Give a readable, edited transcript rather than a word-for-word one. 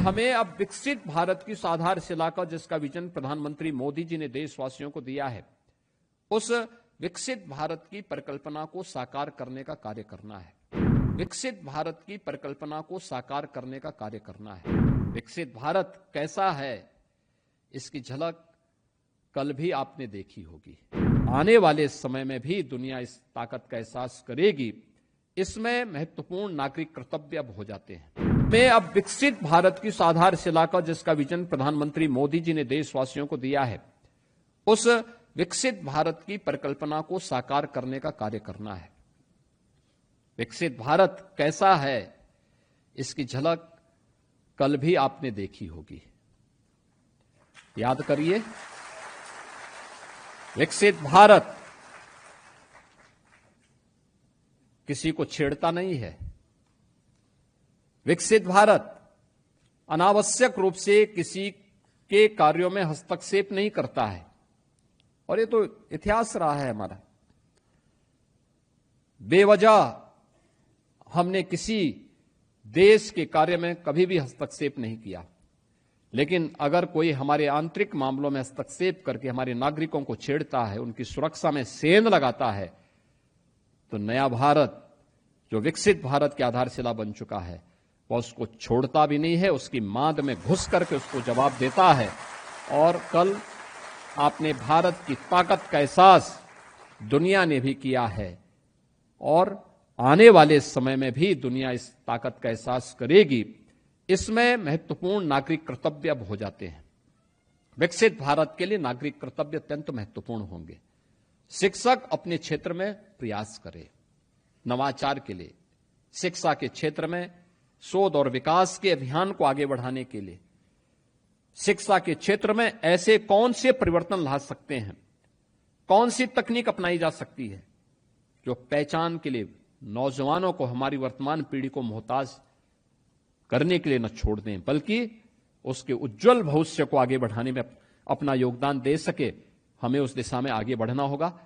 हमें अब विकसित भारत की आधारशिला का जिसका विजन प्रधानमंत्री मोदी जी ने देशवासियों को दिया है, उस विकसित भारत की परिकल्पना को साकार करने का कार्य करना है। विकसित भारत की परिकल्पना को साकार करने का कार्य करना है। विकसित भारत कैसा है, इसकी झलक कल भी आपने देखी होगी। आने वाले समय में भी दुनिया इस ताकत का एहसास करेगी। इसमें महत्वपूर्ण नागरिक कर्तव्य अब हो जाते हैं। में अब विकसित भारत की आधारशिला का जिसका विजन प्रधानमंत्री मोदी जी ने देशवासियों को दिया है, उस विकसित भारत की परिकल्पना को साकार करने का कार्य करना है। विकसित भारत कैसा है, इसकी झलक कल भी आपने देखी होगी। याद करिए, विकसित भारत किसी को छेड़ता नहीं है। विकसित भारत अनावश्यक रूप से किसी के कार्यों में हस्तक्षेप नहीं करता है, और ये तो इतिहास रहा है हमारा। बेवजह हमने किसी देश के कार्य में कभी भी हस्तक्षेप नहीं किया, लेकिन अगर कोई हमारे आंतरिक मामलों में हस्तक्षेप करके हमारे नागरिकों को छेड़ता है, उनकी सुरक्षा में सेंध लगाता है, तो नया भारत जो विकसित भारत की आधारशिला बन चुका है, वह उसको छोड़ता भी नहीं है, उसकी मांद में घुस करके उसको जवाब देता है। और कल आपने भारत की ताकत का एहसास दुनिया ने भी किया है, और आने वाले समय में भी दुनिया इस ताकत का एहसास करेगी। इसमें महत्वपूर्ण नागरिक कर्तव्य अब हो जाते हैं। विकसित भारत के लिए नागरिक कर्तव्य अत्यंत महत्वपूर्ण होंगे। शिक्षक अपने क्षेत्र में प्रयास करे नवाचार के लिए, शिक्षा के क्षेत्र में शोध और विकास के अभियान को आगे बढ़ाने के लिए। शिक्षा के क्षेत्र में ऐसे कौन से परिवर्तन ला सकते हैं, कौन सी तकनीक अपनाई जा सकती है जो पहचान के लिए नौजवानों को, हमारी वर्तमान पीढ़ी को मोहताज करने के लिए न छोड़ दें, बल्कि उसके उज्जवल भविष्य को आगे बढ़ाने में अपना योगदान दे सके। हमें उस दिशा में आगे बढ़ना होगा।